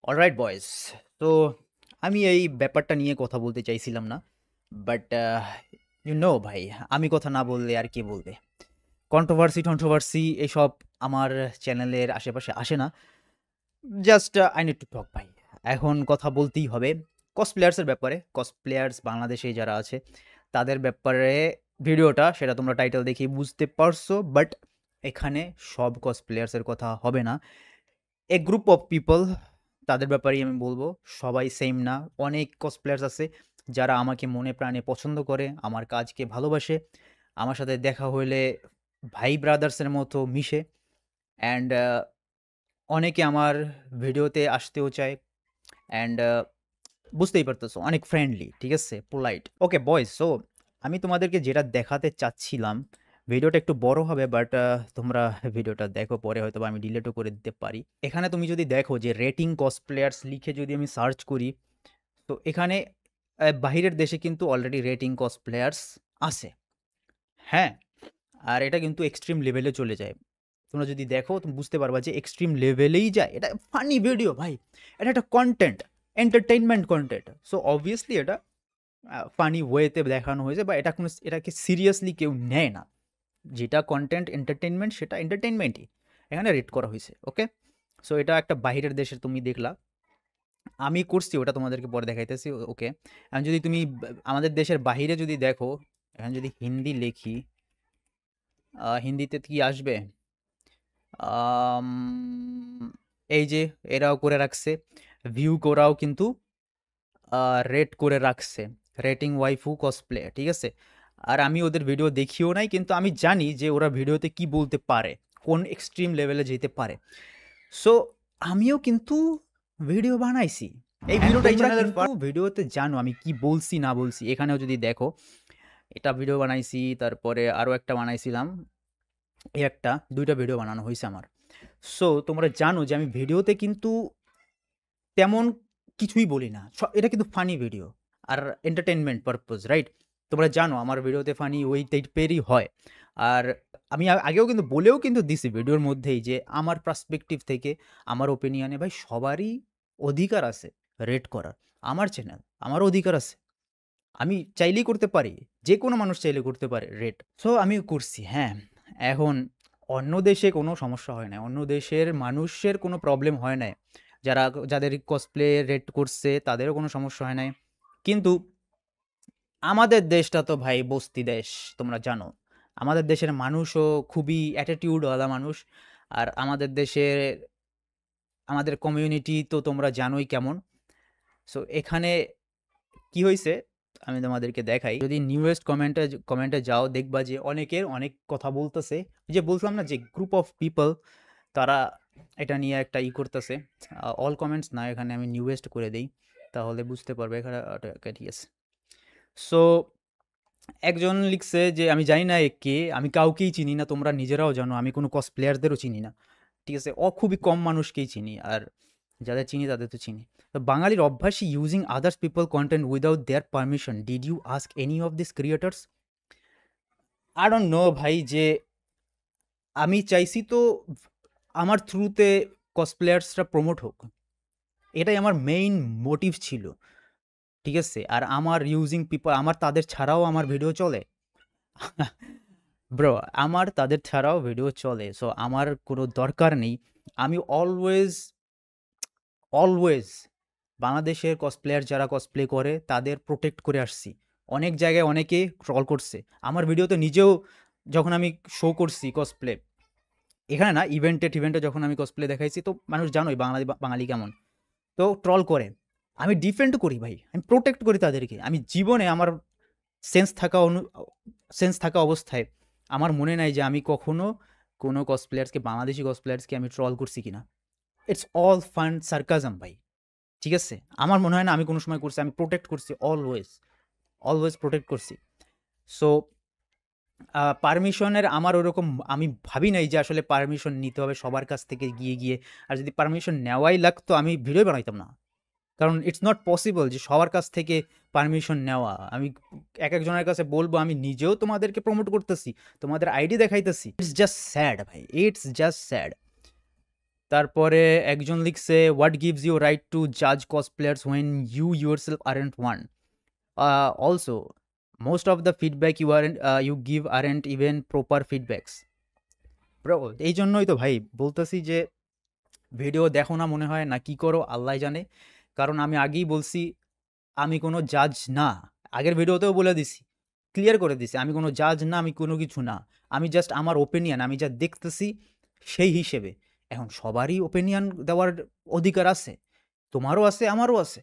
Alright boys. তো আমি এই ব্যাপারটা নিয়ে কথা বলতে চাইছিলাম না। বাট ভাই, আমি কথা না বললে আর কে বলবে? কন্ট্রোভার্সি এসব আমার চ্যানেলের আশেপাশে আসে না। Just I need to talk ভাই। এখন কথা বলতেই হবে কসপ্লেয়ার্সের ব্যাপারে। কসপ্লেয়ার্স বাংলাদেশে যারা আছে তাদের ব্যাপারে ভিডিওটা, সেটা তোমরা টাইটেল দেখেই বুঝতে পারছো। বাট এখানে সব কসপ্লেয়ার্সের কথা হবে না। এ গ্রুপ অফ পিপল, তাদের ব্যাপারেই আমি বলবো। সবাই সেম না। অনেক কসপ্লেয়ার্স আছে যারা আমাকে মনে প্রাণে পছন্দ করে, আমার কাজকে ভালোবাসে, আমার সাথে দেখা হইলে ভাই ব্রাদার্সের মতো মিশে। অ্যান্ড অনেকে আমার ভিডিওতে আসতেও চায়। অ্যান্ড বুঝতেই পারতেছো, অনেক ফ্রেন্ডলি, ঠিক আছে, পোলাইট। ওকে বয়েজ, সো আমি তোমাদেরকে যেটা দেখাতে চাচ্ছিলাম, ভিডিওটা একটু বড় হবে, বাট তোমরা ভিডিওটা দেখো, পরে হয়তো বা আমি ডিলেটও করে দিতে পারি। এখানে তুমি যদি দেখো যে রেটিং কসপ্লেয়ার্স লিখে যদি আমি সার্চ করি, তো এখানে বাহিরের দেশে কিন্তু অলরেডি রেটিং কসপ্লেয়ার্স আছে। হ্যাঁ, আর এটা কিন্তু এক্সট্রিম লেভেলে চলে যায়। তোমরা যদি দেখো তুমি বুঝতে পারবা যে এক্সট্রিম লেভেলেই যায়। এটা ফানি ভিডিও ভাই, এটা একটা content, entertainment content. So obviously এটা ফানি ওয়েতে দেখানো হয়েছে, বা এটাকে সিরিয়াসলি কেউ নেয় না। যেটা কন্টেন্ট এন্টারটেইনমেন্ট, সেটা এন্টারটেইনমেন্টই এখানে রেট করা হয়েছে। ওকে, সো এটা একটা বাহিরের দেশের তুমি দেখলা, আমি করছি ওটা তোমাদেরকে পরে দেখাইতেছি। ওকে, এখন যদি তুমি আমাদের দেশের বাহিরে যদি দেখো, এখন যদি হিন্দি লিখি, হিন্দিতে কি আসবে? আম, এই যে এরাও করে রাখছে, ভিউ করাও কিন্তু রেট করে রাখছে, রেটিং ওয়াইফু কসপ্লে, ঠিক আছে। আর আমি ওদের ভিডিও দেখিও নাই, কিন্তু আমি জানি যে ওরা ভিডিওতে কি বলতে পারে, কোন এক্সট্রিম লেভেলে যেতে পারে। সো আমিও কিন্তু ভিডিও বানাইছি। এই ভিডিওটা এই চ্যানেলের কিন্তু ভিডিওতে জানো আমি কি বলছি না বলছি। এখানেও যদি দেখো, এটা ভিডিও বানাইছি, তারপরে আরও একটা বানাইছিলাম, এই একটা দুইটা ভিডিও বানানো হয়েছে আমার। সো তোমরা জানো যে আমি ভিডিওতে কিন্তু তেমন কিছুই বলি না। এটা কিন্তু ফানি ভিডিও আর এন্টারটেনমেন্ট পারপোজ, রাইট? তোমরা জানো আমার ভিডিওতে ফানি ওই টাইপেরই হয়। আর আমি আগেও কিন্তু বলেও কিন্তু দিছি ভিডিওর মধ্যেই যে আমার পার্সপেক্টিভ থেকে, আমার ওপিনিয়নে ভাই সবারই অধিকার আছে রেট করার। আমার চ্যানেল, আমার অধিকার আছে। আমি চাইলেই করতে পারি, যে কোনো মানুষ চাইলে করতে পারে রেট। সো আমি করছি, হ্যাঁ। এখন অন্য দেশে কোনো সমস্যা হয় না, অন্য দেশের মানুষের কোনো প্রবলেম হয় নাই, যাদের কসপ্লে রেট করছে তাদেরও কোনো সমস্যা হয় নাই। কিন্তু আমাদের দেশটা তো ভাই বস্তি দেশ, তোমরা জানো। আমাদের দেশের মানুষও খুবই অ্যাটিটিউডওয়ালা মানুষ। আর আমাদের দেশের, আমাদের কমিউনিটি তো তোমরা জানোই কেমন। সো এখানে কি হইছে আমি তোমাদেরকে দেখাই। যদি নিউয়েস্ট কমেন্টে যাও, দেখবা যে অনেকের অনেক কথা বলতেছে। যে বলছিলাম না যে গ্রুপ অফ পিপল, তারা এটা নিয়ে একটা করতেছে। অল কমেন্টস না, এখানে আমি নিউয়েস্ট করে দেই, তাহলে বুঝতে পারবে এখানে। ঠিক আছে। সো একজন লিখছে যে আমি জানি না এ কে, আমি কাউকেই চিনি না, তোমরা নিজেরাও জানো আমি কোনো কসপ্লেয়ারদেরও চিনি না, ঠিক আছে। খুবই কম মানুষকেই চিনি, আর যাদের চিনি তাদের তো চিনি। তো বাঙালির অভ্যাসই using others people content without their permission, did you ask any of this creators? I don't know ভাই, যে আমি চাইছি তো আমার থ্রুতে কসপ্লেয়ার্সরা প্রমোট হোক, এটাই আমার মেইন মোটিভ ছিল, ঠিক আছে। আর আমার ইউজিং পিপল, আমার তাদের ছাড়াও আমার ভিডিও চলে। ব্রো, আমার তাদের ছাড়াও ভিডিও চলে, সো আমার কোনো দরকার নেই। আমি অলওয়েজ অলওয়েজ বাংলাদেশের কসপ্লেয়ার যারা কসপ্লে করে তাদের প্রোটেক্ট করে আসছি। অনেক জায়গায় অনেকে ট্রল করছে আমার ভিডিওতে, নিজেও যখন আমি শো করছি কসপ্লে, এখানে না, ইভেন্টে যখন আমি কসপ্লে দেখাইছি, তো মানুষ জানোই বাঙালি কেমন, তো ট্রল করে। আমি ডিফেন্ড করি ভাই, আমি প্রোটেক্ট করি তাদেরকে। আমি জীবনে আমার সেন্স থাকা সেন্স থাকা অবস্থায় আমার মনে নাই যে আমি কখনো কোনো কসপ্লেয়ার্সকে, বাংলাদেশি কসপ্লেয়ার্সকে আমি ট্রল করছি কিনা। ইটস অল ফান সার্কাজম ভাই, ঠিক আছে। আমার মনে হয় না আমি কোনো সময় করছি। আমি প্রোটেক্ট করছি, অলওয়েজ অলওয়েজ প্রোটেক্ট করছি। সো পারমিশনের আমার ওরকম, আমি ভাবি নাই যে আসলে পারমিশন নিতে হবে সবার কাছ থেকে গিয়ে গিয়ে। আর যদি পারমিশন নেওয়াই লাগতো আমি ভিডিও বানাইতাম না, কারণ ইটস নট পসিবল যে সবার কাছ থেকে পারমিশন নেওয়া। আমি এক একজনের কাছে বলবো আমি নিজেও তোমাদেরকে প্রমোট করতেছি, তোমাদের আইডি দেখাইতেছি। ইটস জাস্ট স্যাড ভাই, ইটস জাস্ট স্যাড। তারপরে একজন লিখছে, what gives you right to জাজ cosplayers when you yourself aren't one? Also most of the feedback you give aren't even proper feedbacks. Bro, এই জন্যই তো ভাই বলতেছি যে ভিডিও দেখো না মনে হয় না কি করো আল্লাহ জানে। কারণ আমি আগেই বলছি আমি কোনো জাজ না। আগের ভিডিওতেও বলে দিছি, ক্লিয়ার করে দিছি আমি কোনো জাজ না, আমি কোনো কিছু না। আমি জাস্ট আমার ওপিনিয়ন, আমি যা দেখতেছি সেই হিসেবে। এখন সবারই ওপিনিয়ন দেওয়ার অধিকার আছে, তোমারও আছে আমারও আছে।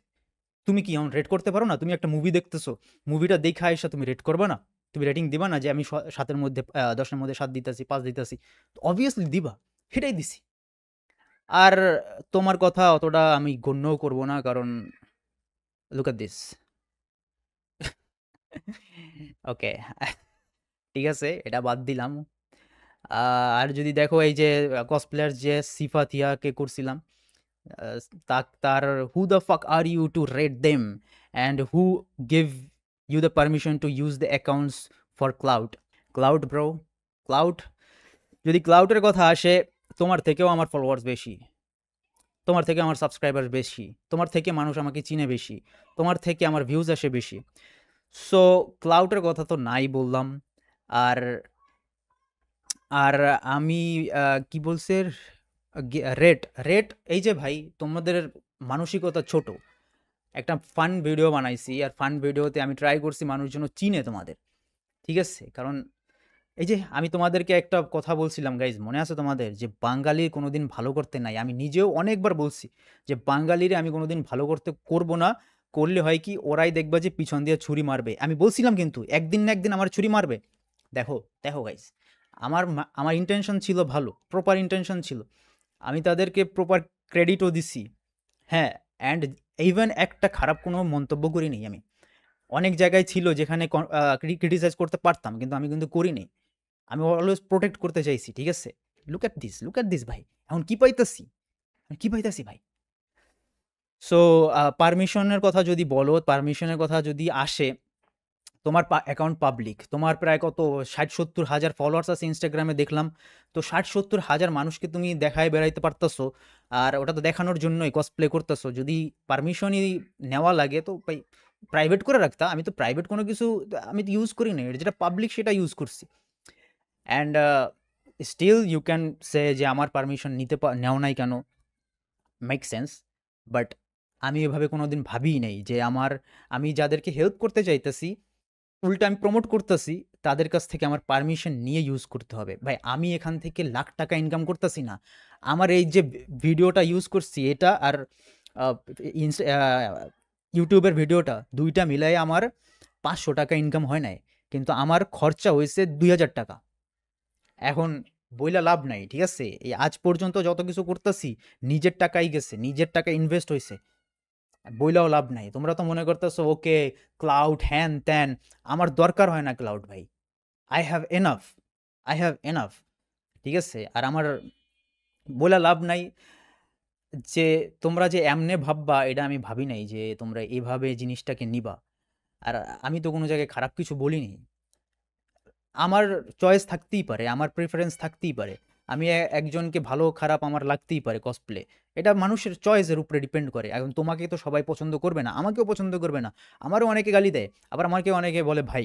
তুমি কি এখন রেট করতে পারো না? তুমি একটা মুভি দেখতেছো, মুভিটা দেখা এসে তুমি রেট করবে না? তুমি রেটিং দিবা না যে আমি 7-এর মধ্যে 10-এর মধ্যে 7 দিতেছি, 5 দিতেছি? অবভিয়াসলি দিবা, সেটাই দিছি। আর তোমার কথা অতটা আমি গণ্যও করব না, কারণ লুক এট দিস। ওকে, ঠিক আছে, এটা বাদ দিলাম। আর যদি দেখো এই যে কসপ্লেয়ার যে সিফা থিয়াকে করছিলাম, আহ, তার who the fuck are you to rate them and who give you the permission to use the accounts for cloud? Cloud bro, cloud. যদি ক্লাউডের কথা আসে, তোমার থেকেও আমার ফলোয়ার্স বেশি, তোমার থেকে আমার সাবস্ক্রাইবার বেশি, তোমার থেকে মানুষ আমাকে চিনে বেশি, তোমার থেকে আমার ভিউজ আসে বেশি। সো ক্লাউডের কথা তো নাই বললাম। আর আর আমি কি বলছে, রেট রেট, এই যে ভাই তোমাদের মানসিকতা ছোট। একটা ফান ভিডিও বানাইছি, আর ফান ভিডিওতে আমি ট্রাই করছি মানুষ যেন চিনে তোমাদের, ঠিক আছে? কারণ এই যে আমি তোমাদেরকে একটা কথা বলছিলাম গাইজ, মনে আছে তোমাদের, যে বাঙালির কোনোদিন ভালো করতে নাই। আমি নিজেও অনেকবার বলছি যে বাঙালিরে আমি কোনোদিন ভালো করব না। করলে হয় কি, ওরাই দেখবা যে পিছন দিয়ে ছুরি মারবে। আমি বলছিলাম কিন্তু একদিন না একদিন আমার ছুরি মারবে। দেখো দেখো গাইজ, আমার ইন্টেনশন ছিল ভালো, প্রপার ইন্টেনশন ছিল, আমি তাদেরকে প্রপার ক্রেডিটও দিছি। হ্যাঁ, অ্যান্ড ইভেন একটা খারাপ কোনো মন্তব্য করিনি আমি। অনেক জায়গায় ছিল যেখানে ক্রিটিসাইজ করতে পারতাম, কিন্তু আমি কিন্তু করিনি। আমি অলওয়েজ প্রোটেক্ট করতে চাইছি, ঠিক আছে? Look at this, look at this ভাই, এখন কি পাইতাছি, কি পাইতাছি ভাই। সো পারমিশনের কথা যদি বলো, পারমিশনের কথা যদি আসে, তোমার অ্যাকাউন্ট পাবলিক, তোমার প্রায় কত 60-70 হাজার ফলোয়ার্স আছে ইনস্টাগ্রামে দেখলাম। তো 60-70 হাজার মানুষকে তুমি দেখায় বেড়াইতে পারতেছো, আর ওটা তো দেখানোর জন্যই কসপ্লে করতেছো। যদি পারমিশনই নেওয়া লাগে তো প্রাইভেট করে রাখতা। আমি তো প্রাইভেট কোনো কিছু আমি তো ইউজ করি না, যেটা পাবলিক সেটা ইউজ করছি। And still you can say যে আমার পারমিশন নেও নাই কেন, মেক সেন্স। বাট আমি এভাবে কোনোদিন ভাবিই নাই যে আমি যাদেরকে হেল্প করতে চাইতেছি, উল্টা আমি প্রমোট করতেছি, তাদের কাছ থেকে আমার পারমিশন নিয়ে ইউজ করতে হবে। ভাই আমি এখান থেকে লাখ টাকা ইনকাম করতেছি না। আমার এই যে ভিডিওটা ইউজ করছি এটা, আর ইউটিউবের ভিডিওটা, দুইটা মিলাই আমার 500 টাকা ইনকাম হয় নাই, কিন্তু আমার খরচা হয়েছে 2000 টাকা। এখন বইলা লাভ নাই, ঠিক আছে? এই আজ পর্যন্ত যত কিছু করতেছি নিজের টাকাই গেছে, নিজের টাকা ইনভেস্ট হয়েছে, বইলাও লাভ নাই। তোমরা তো মনে করতেছো ওকে ক্লাউড হ্যান ত্যান, আমার দরকার হয় না ক্লাউড ভাই। I have enough, I have enough, ঠিক আছে? আর আমার বইলা লাভ নাই যে তোমরা যে এমনে ভাববা, এটা আমি ভাবি নাই যে তোমরা এভাবে জিনিসটাকে নিবা। আর আমি তো কোনো জায়গায় খারাপ কিছু বলিনি। আমার চয়েস থাকতেই পারে, আমার প্রেফারেন্স থাকতেই পারে। আমি একজনকে ভালো খারাপ আমার লাগতেই পারে কসপ্লে, এটা মানুষের চয়েসের উপরে ডিপেন্ড করে। এখন তোমাকে তো সবাই পছন্দ করবে না, আমাকেও পছন্দ করবে না, আমারও অনেকে গালি দেয়, আবার আমাকে অনেকে বলে ভাই।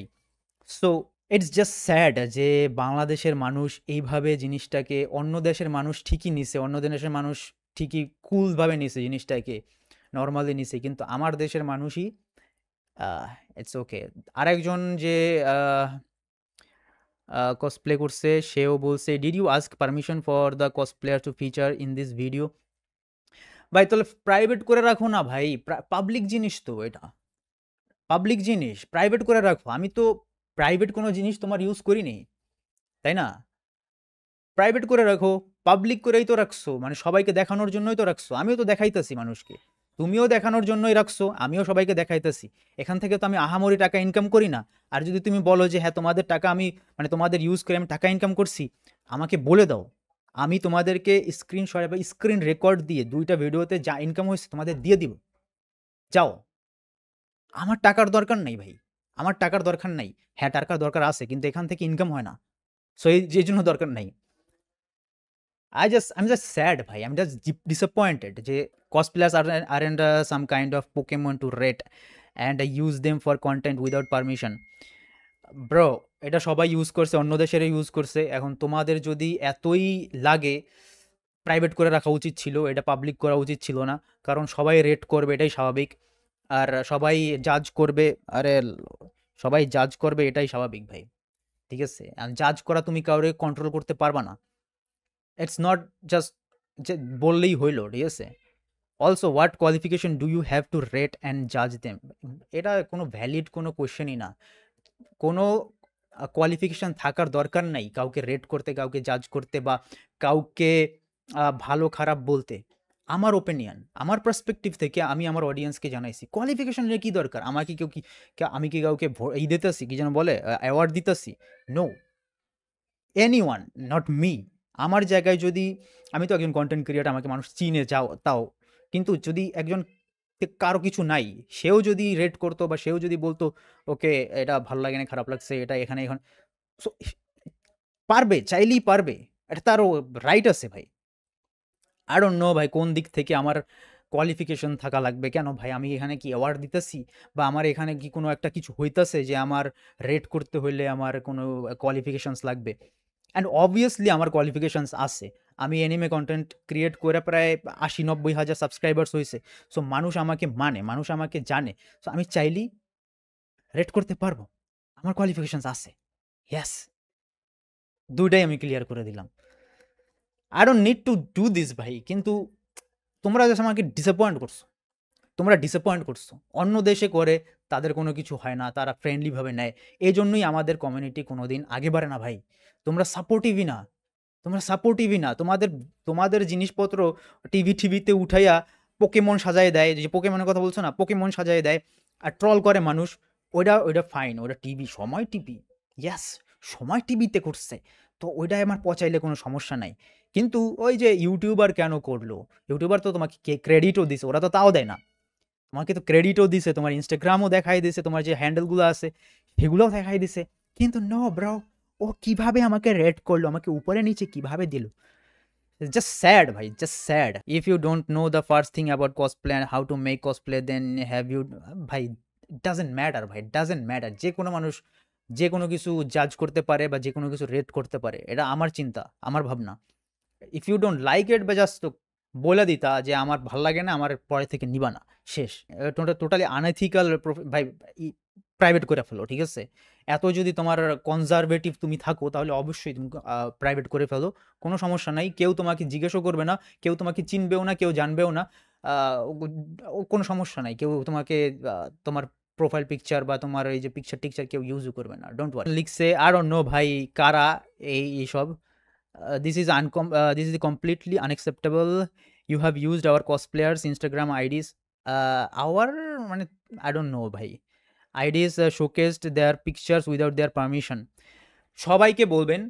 সো ইটস জাস্ট স্যাড যে বাংলাদেশের মানুষ এইভাবে জিনিসটাকে, অন্য দেশের মানুষ ঠিকই নিছে, অন্য দেশের মানুষ ঠিকই কুলভাবে নিছে জিনিসটাকে, নর্মালি নিছে, কিন্তু আমার দেশের মানুষই ইটস ওকে। আরেকজন যে কসপ্লে করছে সেও বলছে, did you ask permission for the cosplayer to feature in this video? ভাই তাহলে প্রাইভেট করে রাখো না ভাই, পাবলিক জিনিস তো এটা, পাবলিক জিনিস প্রাইভেট করে রাখো। আমি তো প্রাইভেট কোনো জিনিস তোমার ইউজ করিনি, তাই না? প্রাইভেট করে রাখো, পাবলিক করেই তো রাখছো, মানে সবাইকে দেখানোর জন্যই তো রাখছো। আমিও তো দেখাইতেছি মানুষকে, তুমিও দেখানোর জন্যই রাখছো, আমিও সবাইকে দেখাইতেছি। এখান থেকে তো আমি আহামরি টাকা ইনকাম করি না। আর যদি তুমি বলো যে হ্যাঁ তোমাদের টাকা আমি, মানে তোমাদের ইউজ করে আমি টাকা ইনকাম করছি, আমাকে বলে দাও, আমি তোমাদেরকে স্ক্রিনশট বা স্ক্রিন রেকর্ড দিয়ে 2টা ভিডিওতে যা ইনকাম হয়েছে তোমাদের দিয়ে দিব, যাও। আমার টাকার দরকার নাই ভাই, আমার টাকার দরকার নাই। হ্যাঁ টাকার দরকার আছে, কিন্তু এখান থেকে ইনকাম হয় না, সো এই যে জন্য দরকার নাই। I'm just sad bhai. I'm just disappointed যে cosplayers aren't some kind of Pokemon to rate and use them for content without permission. Bro, এটা সবাই ইউজ করছে, অন্য দেশেরও ইউজ করছে। এখন তোমাদের যদি এতই লাগে, প্রাইভেট করে রাখা উচিত ছিল, এটা পাবলিক করা উচিত ছিল না। কারণ সবাই রেট করবে, এটাই স্বাভাবিক। আর সবাই জাজ করবে, আরে সবাই জাজ করবে, এটাই স্বাভাবিক ভাই। ঠিক আছে? জাজ করা তুমি কাউরে কন্ট্রোল করতে পারবা না। ইটস নট জাস্ট যে বললেই হইল, ঠিক আছে? Also what qualification do you have to rate and জাজ দেম? এটা কোনো ভ্যালিড কোনো কোয়েশ্চেনই না। কোনো কোয়ালিফিকেশান থাকার দরকার নাই কাউকে রেট করতে, কাউকে জাজ করতে বা কাউকে ভালো খারাপ বলতে। আমার ওপিনিয়ন, আমার পার্সপেক্টিভ থেকে আমি আমার অডিয়েন্সকে জানাইছি কোয়ালিফিকেশন নিয়ে কী দরকার। আমাকে কেউ কি, আমি কি কাউকে এই দিতেছি, কি যেন বলে, অ্যাওয়ার্ড দিতেছি? No, anyone, not me. আমার জায়গায় যদি, আমি তো একজন কন্টেন্ট ক্রিয়েটার, আমাকে মানুষ চিনে যাও তাও, কিন্তু যদি একজন কারো কিছু নাই, সেও যদি রেট করতো বা সেও যদি বলতো ওকে এটা ভালো লাগে না, খারাপ লাগছে, এটা এখানে এখন, সো পারবে, চাইলেই পারবে, এটা তারও রাইট আছে ভাই। আই ডোন্ট নো ভাই কোন দিক থেকে আমার কোয়ালিফিকেশন থাকা লাগবে। কেন ভাই, আমি এখানে কি অ্যাওয়ার্ড দিতেছি বা আমার এখানে কি কোনো একটা কিছু হইতেছে যে আমার রেট করতে হইলে আমার কোনো কোয়ালিফিকেশনস লাগবে? অ্যান্ড অবভিয়াসলি আমার কোয়ালিফিকেশনস আছে। আমি অ্যানিমে কন্টেন্ট ক্রিয়েট করে প্রায় ৮০-৯০ হাজার সাবস্ক্রাইবার্স হয়েছে। সো মানুষ আমাকে মানে, মানুষ আমাকে জানে। সো আমি চাইলেই রেট করতে পারবো। আমার কোয়ালিফিকেশনস আছে। ইয়েস, দুইটাই আমি ক্লিয়ার করে দিলাম। I don't need to do this ভাই। কিন্তু তোমরা জাস্ট আমাকে ডিসঅ্যাপয়েন্ট করছো। তোমরা ডিসঅ্যাপয়েন্ট করছো। অন্য দেশে করে তাদের কোনো কিছু হয় না, তারা ফ্রেন্ডলিভাবে নেয়। এজন্যই আমাদের কমিউনিটি কোনোদিন আগে বাড়ে না ভাই। তোমরা সাপোর্টিভই না। তোমরা সাপোর্টিভই না। তোমাদের জিনিসপত্র টিভিতে উঠাইয়া পোকেমন সাজায় দেয়। যে পোকেমনের কথা বলছো না, পোকেমন সাজায় দেয় আর ট্রল করে মানুষ। ওইটা ফাইন, ওটা টিভি, সময় টিভি। ইয়েস, সময় টিভিতে করছে। তো ওইটাই আমার পচাইলে কোনো সমস্যা নাই। কিন্তু ওই যে ইউটিউবার কেন করলো? ইউটিউবার তো তোমাকে ক্রেডিটও দিছে, ওরা তো তাও দেয় না। তোমাকে তো ক্রেডিটও দিছে, তোমার ইনস্টাগ্রামও দেখাই দিছে, তোমার যে হ্যান্ডেলগুলো আছে সেগুলোও দেখাই দিছে। কিন্তু নো ব্রো, ও কিভাবে আমাকে রেট করলো, আমাকে উপরে নিচে কিভাবে দিল? জাস্ট স্যাড ভাই, just sad. If you don't know the first thing about cosplay and how to make cosplay, then have you, ভাই ডাজেন্ট ম্যাটার ভাই, ডাজেন্ট ম্যাটার। যে কোনো মানুষ যে কোনো কিছু জাজ করতে পারে বা যে কোনো কিছু রেট করতে পারে, এটা আমার চিন্তা, আমার ভাবনা। If you don't like it, বা জাস্ট বলে দিতা যে আমার ভাল লাগে না, আমার পরে থেকে নিবা না, শেষ। টোটালি আনএথিক্যাল ভাই। প্রাইভেট করে ফেলো, ঠিক আছে? এত যদি তোমার কনজারভেটিভ তুমি থাকো, তাহলে অবশ্যই তুমি প্রাইভেট করে ফেলো, কোনো সমস্যা নাই। কেউ তোমাকে জিজ্ঞেসও করবে না, কেউ তোমাকে চিনবেও না, কেউ জানবেও না, কোনো সমস্যা নাই। কেউ তোমাকে তোমার প্রোফাইল পিকচার বা তোমার এই যে পিকচার টিকচার কেউ ইউজও করবে না, ডোন্ট ওয়ারি। লিখছে আর অন্য ভাই কারা এইসব, this is completely unacceptable. You have used our cosplayers Instagram IDs, our মানে I don't know ভাই, IDs showcased their pictures without their permission. সবাইকে বলবেন,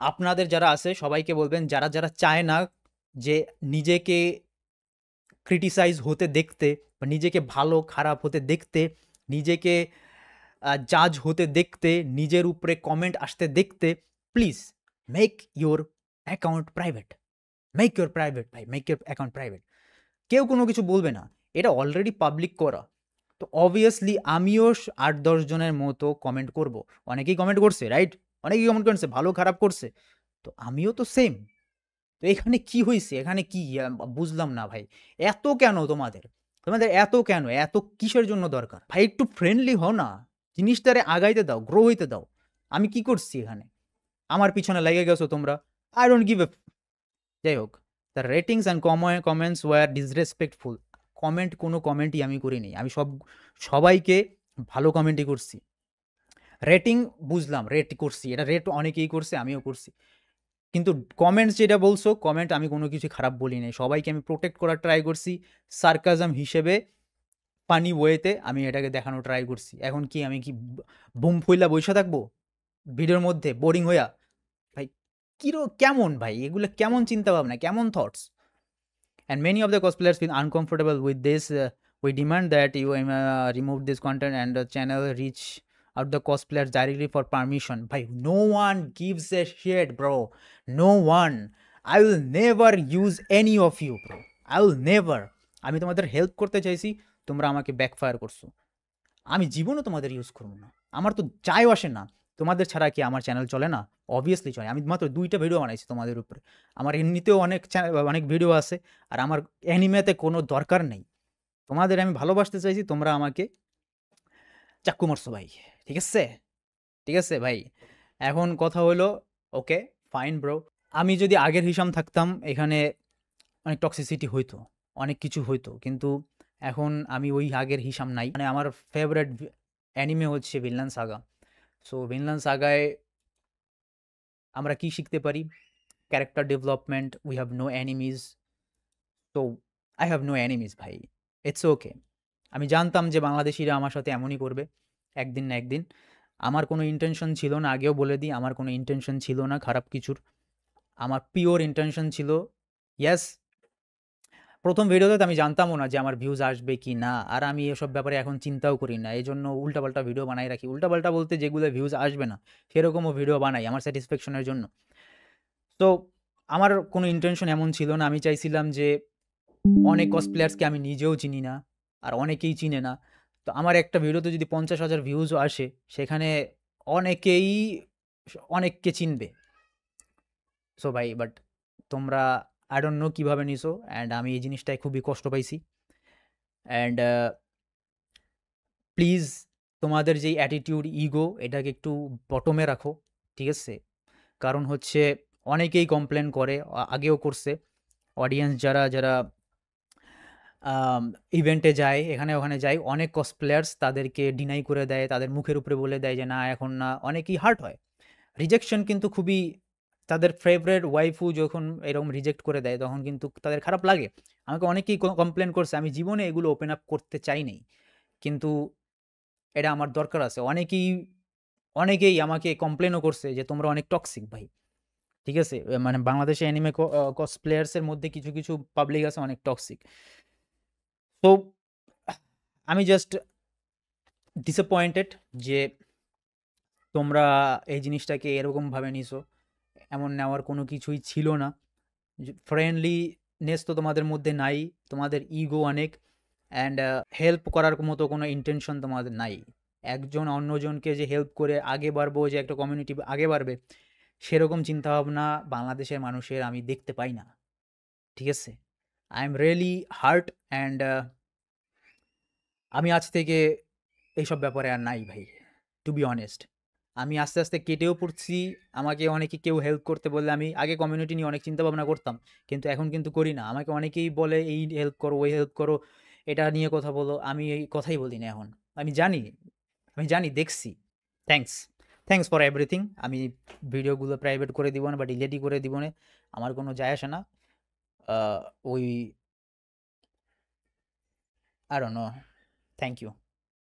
আপনাদের যারা আছে সবাইকে বলবেন, যারা যারা চায় না যে নিজেকে ক্রিটিসাইজ হতে দেখতে বা নিজেকে ভালো খারাপ হতে দেখতে, নিজেকে জাজ হতে দেখতে, নিজের উপরে কমেন্ট আসতে দেখতে, please make your account private. Make your private ভাই, মেক ইউর অ্যাকাউন্ট প্রাইভেট। কেউ কোনো কিছু বলবে না, এটা অলরেডি পাবলিক করা। তো অবভিয়াসলি আমিও ৮-১০ জনের মতো কমেন্ট করব। অনেকেই কমেন্ট করছে, রাইট? অনেকেই কমেন্ট করছে, ভালো খারাপ করছে। তো আমিও তো সেম। তো এখানে কি হইছে? এখানে কি বুঝলাম না ভাই। এত কেন তোমাদের? তোমাদের এত কেন? এত কিসের জন্য দরকার? ভাই একটু ফ্রেন্ডলি হও না। জিনিসটারে আগাইতে দাও, গ্রো হইতে দাও। আমি কি করছি এখানে? আমার পিছনে লেগে গেছো তোমরা। I don't give a যাই হোক। The ratings and comments were disrespectful. কোনো কমেন্টই আমি করিনি। আমি সবাইকে ভালো কমেন্টই করছি। রেটিং বুঝলাম, রেট করছি। এটা রেট অনেকেই করছে, আমিও করছি। কিন্তু কমেন্টস যেটা বলছো, কমেন্ট আমি কোনো কিছু খারাপ বলি নাই। সবাইকে আমি প্রোটেক্ট করার ট্রাই করছি। সার্কাজম হিসেবে, ফানি ওয়েতে আমি এটাকে দেখানোর ট্রাই করছি। এখন কি আমি কি বুম ফুইলা বইসা থাকবো ভিডিওর মধ্যে বোরিং হইয়া? ভাই কেমন ভাই এগুলো, কেমন চিন্তাভাবনা, কেমন thoughts? And many of the cosplayers feel uncomfortable with this. We demand that you remove this content and the channel reach out the cosplayers directly for permission. Bhai, no one gives a shit, bro. No one. I will never use any of you bro, I will never. আমি তোমাদের help করতে চাইছি, তোমরা আমাকে backfire করছো। আমি জীবনও তোমাদের ইউজ করবো না, আমার তো যায়ও আসে না। তোমাদের ছাড়া কি আমার চ্যানেল চলে না? অবভিয়াসলি চলে। আমি মাত্র 2টা ভিডিও বানাইছি তোমাদের উপরে, আমার এমনিতেও অনেক ভিডিও আছে, আর আমার অ্যানিমেতে কোনো দরকার নেই। তোমাদের আমি ভালোবাসতে চাইছি, তোমরা আমাকে চাক্কু মারছো ভাই। ঠিক আছে, ঠিক আছে ভাই। এখন কথা হলো, ওকে ফাইন ব্রো, আমি যদি আগের হিসাম থাকতাম এখানে অনেক টক্সিসিটি হইতো, অনেক কিছু হইতো, কিন্তু এখন আমি ওই আগের হিসাম নাই। মানে আমার ফেভারিট অ্যানিমে হচ্ছে ভিনল্যান্ড সাগা। সো ভিনল্যান্ড সাগায় আমরা কি শিখতে পারি? Character development, we have no enemies. তো আই হ্যাভ নো এনিমিজ ভাই, ইটস ওকে। আমি জানতাম যে বাংলাদেশিরা আমার সাথে এমনই করবে একদিন না একদিন। আমার কোনো ইন্টেনশন ছিল না, আগেও বলে দিই, আমার কোনো ইন্টেনশন ছিল না খারাপ কিছুর। আমার পিওর ইন্টেনশন ছিল, ইয়েস, প্রথম ভিডিওতে তো আমি জানতামও না যে আমার ভিউজ আসবে কি না, আর আমি এসব ব্যাপারে এখন চিন্তাও করি না, এই জন্য উল্টাপাল্টা ভিডিও বানাই রাখি। উল্টাপাল্টা বলতে যেগুলো ভিউজ আসবে না সেরকমও ভিডিও বানাই আমার স্যাটিসফ্যাকশনের জন্য। তো আমার কোনো ইন্টেনশন এমন ছিল না, আমি চাইছিলাম যে অনেক কসপ্লেয়ার্সকে আমি নিজেও চিনি না, আর অনেকেই চিনে না। তো আমার একটা ভিডিওতে যদি 50,000 ভিউজও আসে, সেখানে অনেকেই অনেককে চিনবে। সো ভাই, বাট তোমরা আই ডোন্ট নো কীভাবে নিছো, অ্যান্ড আমি এই জিনিসটায় খুবই কষ্ট পাইছি। অ্যান্ড প্লিজ তোমাদের যেই অ্যাটিটিউড, ইগো, এটাকে একটু বটমে রাখো, ঠিক আছে? কারণ হচ্ছে অনেকেই কমপ্লেন করে, আগেও করছে, অডিয়েন্স যারা যারা ইভেন্টে যায়, এখানে ওখানে যায়, অনেক কসপ্লেয়ার্স তাদেরকে ডিনাই করে দেয়, তাদের মুখের উপরে বলে দেয় যে না এখন না, অনেকেই হার্ট হয়। রিজেকশন কিন্তু খুবই, তাদের ফেভারিট ওয়াইফু যখন এরকম রিজেক্ট করে দেয় তখন কিন্তু তাদের খারাপ লাগে। আমাকে অনেকেই কমপ্লেন করছে, আমি জীবনে এগুলো ওপেন আপ করতে চাই নাই, কিন্তু এটা আমার দরকার আছে। অনেকেই আমাকে কমপ্লেনও করছে যে তোমরা অনেক টক্সিক ভাই, ঠিক আছে? মানে বাংলাদেশে অ্যানিমে কসপ্লেয়ার্সের মধ্যে কিছু কিছু পাবলিক আছে অনেক টক্সিক। তো আমি জাস্ট ডিসঅ্যাপয়েন্টেড যে তোমরা এই জিনিসটাকে এরকমভাবে নিছো। এমন নেওয়ার কোনো কিছুই ছিল না। ফ্রেন্ডলিনেস তো তোমাদের মধ্যে নাই, তোমাদের ইগো অনেক, অ্যান্ড হেল্প করার মতো কোনো ইন্টেনশন তোমাদের নাই। একজন অন্যজনকে যে হেল্প করে আগে বাড়বো, যে একটা কমিউনিটি আগে বাড়বে, সেরকম চিন্তাভাবনা বাংলাদেশের মানুষের আমি দেখতে পাই না, ঠিক আছে? I am really heart, and আমি আজ থেকে এইসব ব্যাপারে আর নাই ভাই, টু বি অনেস্ট। আমি আস্তে আস্তে কেটেও পড়ছি। আমাকে অনেকে কেউ হেল্প করতে বললে, আমি আগে কমিউনিটি নিয়ে অনেক চিন্তা ভাবনা করতাম, কিন্তু এখন কিন্তু করি না। আমাকে অনেকেই বলে এই হেল্প করো, ওই হেল্প করো, এটা নিয়ে কথা বলো, আমি এই কথাই বলি না এখন। আমি জানি, আমি জানি, দেখছি। Thanks, thanks for everything. আমি ভিডিওগুলো প্রাইভেট করে দিব না বা ডিলেটই করে দিব না, আমার কোনো যায় আসে না। ওই I don't know, thank you.